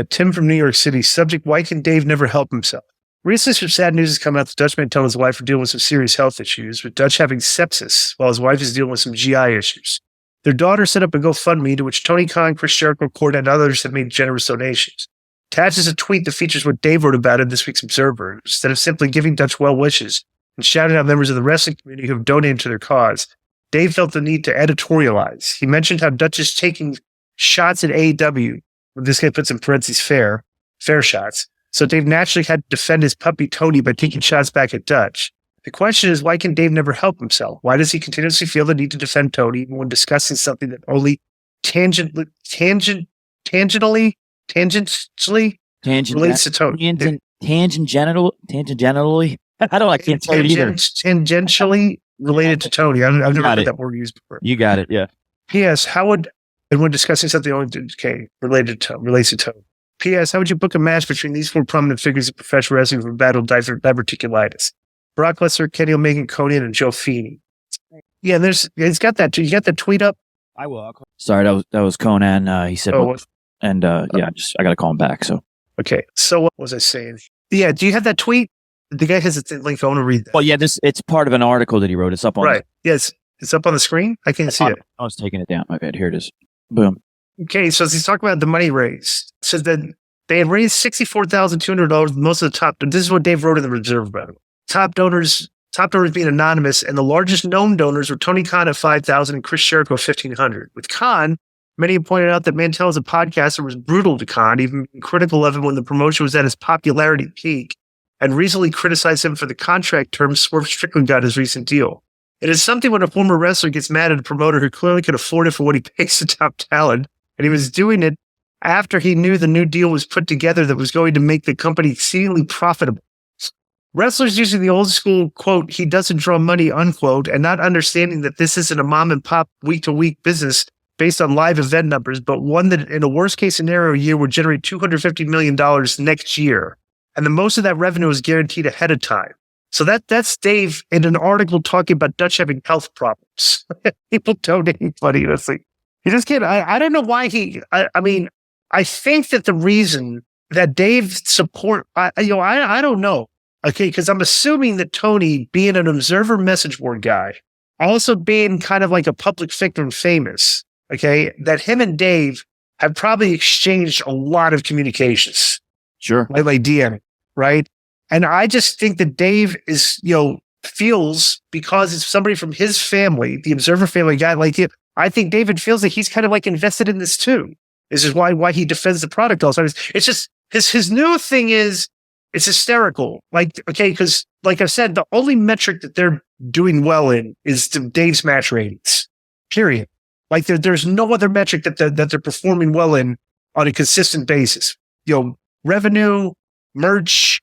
Tim from New York City. Subject, why can Dave never help himself? Recently, some sad news has come out that Dutch Mantell and his wife are dealing with some serious health issues, with Dutch having sepsis while his wife is dealing with some GI issues. Their daughter set up a GoFundMe to which Tony Khan, Chris Jericho, Corden, and others have made generous donations. Attached is a tweet that features what Dave wrote about in this week's Observer. Instead of simply giving Dutch well wishes and shouting out members of the wrestling community who have donated to their cause, Dave felt the need to editorialize. He mentioned how Dutch is taking shots at AEW. This guy puts in parentheses fair shots. So Dave naturally had to defend his puppy Tony by taking shots back at Dutch. The question is, why can Dave never help himself? Why does he continuously feel the need to defend Tony even when discussing something that only tangentially relates to Tony? Tangentially? I can't say it either. Tangentially related to Tony. I've never heard that word used before. You got it, yeah. P.S. And when discussing something relates to Tony. P.S. How would you book a match between these four prominent figures of professional wrestling for battle diverticulitis? Brock Lesnar, Kenny Omega, Conan, and Joe Feeney. Yeah, he's got that. You got that tweet up? I will. Sorry, that was Conan. He said, I got to call him back. So okay. So what was I saying? Yeah, do you have that tweet? The guy has a link. I want to read that. Well, yeah, it's part of an article that he wrote. It's up on Yes, it's up on the screen. I can't see it. I was taking it down. My bad. Here it is. Boom. Okay, so he's talking about the money raised. Says that they had raised $64,200. Most of the top. This is what Dave wrote in the Reserve, by the way. Top donors being anonymous, and the largest known donors were Tony Khan at $5,000 and Chris Jericho at $1,500. With Khan, many have pointed out that Mantell as a podcaster was brutal to Khan, even being critical of him when the promotion was at its popularity peak, and recently criticized him for the contract terms Swerve Strickland got his recent deal. It is something when a former wrestler gets mad at a promoter who clearly could afford it for what he pays the top talent, and he was doing it after he knew the new deal was put together that was going to make the company exceedingly profitable. Wrestlers using the old school, quote, he doesn't draw money, unquote, and not understanding that this isn't a mom and pop week-to-week business based on live event numbers, but one that in a worst-case scenario year would generate $250 million next year. And the most of that revenue is guaranteed ahead of time. So that's Dave in an article talking about Dutch having health problems. People donating money. It's like, he just can't. I don't know why I think that the reason that Dave support, I don't know. Okay, because I'm assuming that Tony, being an Observer message board guy, also being kind of like a public figure and famous, okay, that him and Dave have probably exchanged a lot of communications. Sure. Like DM, right? And I just think that Dave is, feels, because it's somebody from his family, the Observer family guy like him, I think David feels that he's kind of like invested in this too. This is why he defends the product all the time. It's just, his new thing is, it's hysterical. Like, okay, because like I said, the only metric that they're doing well in is Dave's match ratings, period. Like there's no other metric that they're performing well in on a consistent basis. Revenue, merch,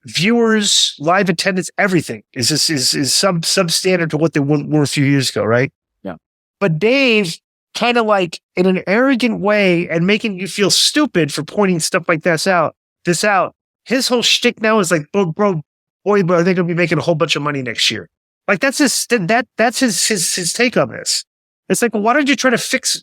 viewers, live attendance, everything is substandard to what they were a few years ago, right? Yeah. But Dave kind of like in an arrogant way and making you feel stupid for pointing stuff like this out. His whole shtick now is like, boy, are they going to be making a whole bunch of money next year? Like that's his take on this. It's like, well, why don't you try to fix,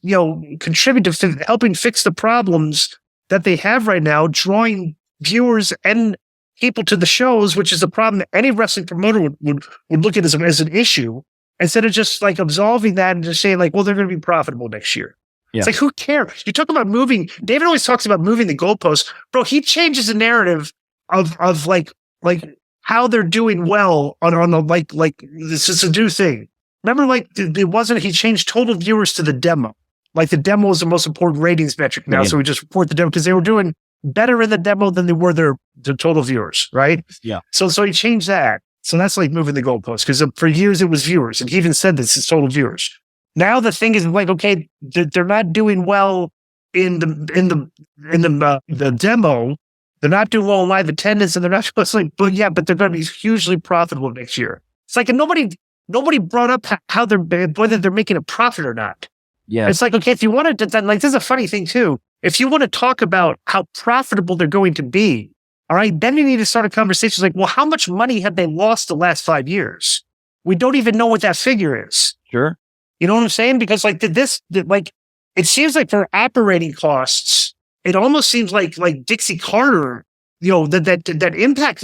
contribute to helping fix the problems that they have right now, drawing viewers and people to the shows, which is a problem that any wrestling promoter would look at as an issue, instead of just like absolving that and just saying like, well, they're going to be profitable next year. Yeah. It's like, who cares? You talk about moving. David always talks about moving the goalposts. Bro, he changes the narrative of like how they're doing well on a like this is a new thing. Remember, like he changed total viewers to the demo. Like the demo is the most important ratings metric now. So we just report the demo because they were doing better in the demo than they were their total viewers, right? Yeah. So he changed that. So that's like moving the goalposts because for years it was viewers, and he even said this is total viewers. Now the thing is like, okay, they're not doing well in the demo. They're not doing well in live attendance, and they're not. It's like, but they're going to be hugely profitable next year. It's like, and nobody brought up whether they're making a profit or not. Yeah, it's like, okay, if you want to, then like this is a funny thing too. If you want to talk about how profitable they're going to be, all right, then you need to start a conversation like, well, how much money have they lost the last 5 years? We don't even know what that figure is. Sure. You know what I'm saying? Because like it seems like for operating costs, it almost seems like Dixie Carter, that Impact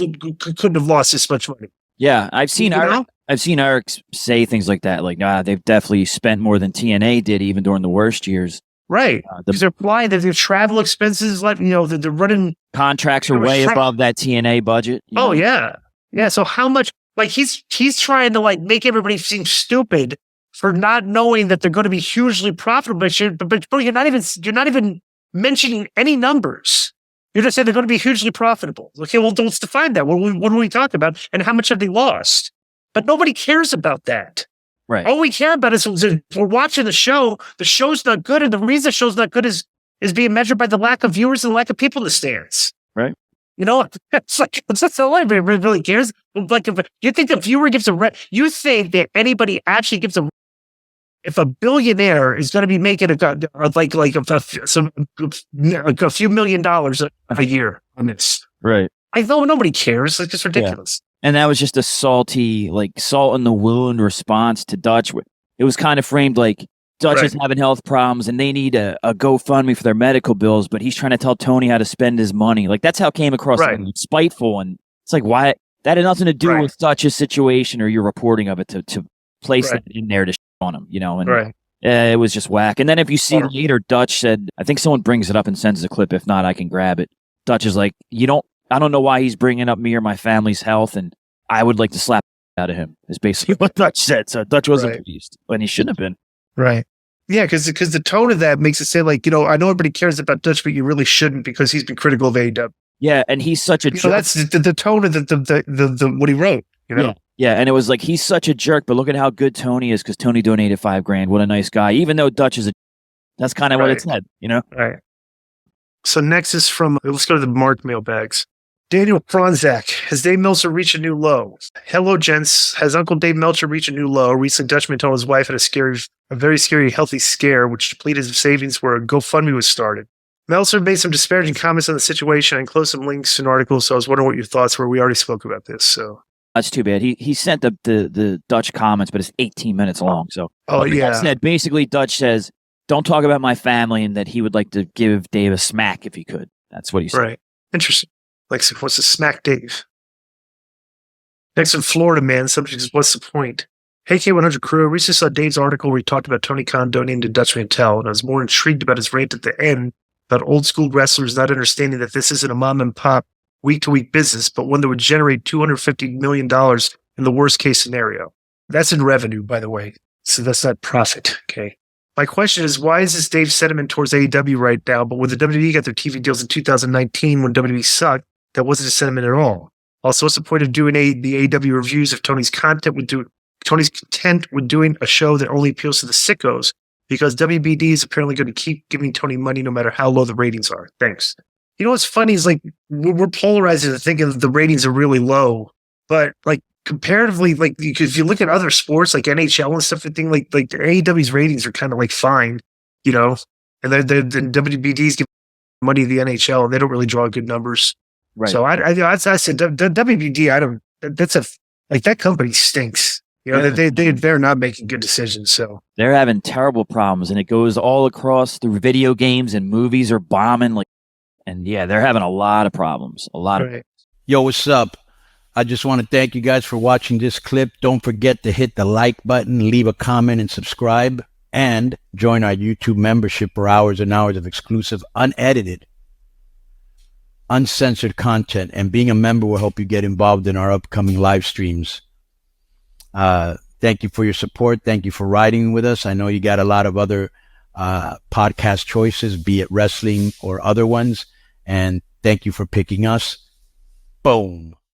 couldn't have lost this much money. Yeah, I've seen Eric say things like that. Like, they've definitely spent more than TNA did, even during the worst years. Right, because they're flying. Their travel expenses, they're running. Contracts are way above that TNA budget. Oh yeah. So how much? Like he's trying to make everybody seem stupid for not knowing that they're going to be hugely profitable. But you're not even mentioning any numbers. You're just saying they're going to be hugely profitable. Okay, well, let's define that. What are we talking about? And how much have they lost? But nobody cares about that. Right. All we care about is we're watching the show. The show's not good, and the reason the show's not good is being measured by the lack of viewers and the lack of people in the stands. Right. That's all anybody really cares. Like, if you think the viewer gives you think that anybody actually gives if a billionaire is going to be making a few $1 million a year on this, right? I know nobody cares. It's just ridiculous. Yeah. And that was just a salty, salt in the wound response to Dutch. It was kind of framed like Dutch is having health problems and they need a GoFundMe for their medical bills, but he's trying to tell Tony how to spend his money. Like, that's how it came across spiteful. And it's like, why? That had nothing to do with Dutch's situation or your reporting of it to place that in there to shit on him, and it was just whack. And then if you see later, Dutch said, I think someone brings it up and sends the clip. If not, I can grab it. Dutch is like, I don't know why he's bringing up me or my family's health, and I would like to slap out of him, is basically what Dutch said. So Dutch wasn't pleased, and he shouldn't have been. Right. Yeah, because the tone of that makes it say I know everybody cares about Dutch, but you really shouldn't because he's been critical of AEW. Yeah, and he's such a jerk. That's the tone of the what he wrote. Yeah, and it was like, he's such a jerk, but look at how good Tony is because Tony donated $5,000. What a nice guy. Even though Dutch is that's kind of what it said, Right. So next is from, let's go to the Mark mailbags. Daniel Franzak, has Dave Meltzer reached a new low? Hello, gents. Has Uncle Dave Meltzer reached a new low? Recently, Dutch Mantell and his wife had a very scary healthy scare, which depleted his savings where a GoFundMe was started. Meltzer made some disparaging comments on the situation and enclosed some links to an article, so I was wondering what your thoughts were. We already spoke about this, so. That's too bad. He sent the Dutch comments, but it's 18 minutes long, so. Basically, Dutch says, don't talk about my family, and that he would like to give Dave a smack if he could. That's what he said. Right. Interesting. What's to smack Dave? Next in Florida, man. Subject is, what's the point? Hey, K100 crew. I recently saw Dave's article where he talked about Tony Khan donating to Dutch Mantell, and I was more intrigued about his rant at the end about old school wrestlers not understanding that this isn't a mom and pop week-to-week business, but one that would generate $250 million in the worst case scenario. That's in revenue, by the way. So that's not profit, okay? My question is, why is this Dave's sentiment towards AEW right now, but when the WWE got their TV deals in 2019 when WWE sucked, that wasn't a sentiment at all? Also, what's the point of doing the AEW reviews if Tony's content Tony's content with doing a show that only appeals to the sickos? Because WBD is apparently going to keep giving Tony money no matter how low the ratings are. Thanks. What's funny is we're polarizing to thinking the ratings are really low, but comparatively, if you look at other sports like NHL and stuff, like AEW's ratings are kind of fine, and the WBD's give money to the NHL and they don't really draw good numbers. Right. So I said WBD. That company stinks. They're not making good decisions. So they're having terrible problems, and it goes all across the video games and movies are bombing. And they're having a lot of problems. Yo, what's up? I just want to thank you guys for watching this clip. Don't forget to hit the like button, leave a comment, and subscribe. And join our YouTube membership for hours and hours of exclusive, unedited, uncensored content. And being a member will help you get involved in our upcoming live streams. Thank you for your support. Thank you for riding with us. I know you got a lot of other podcast choices, be it wrestling or other ones. And thank you for picking us. Boom.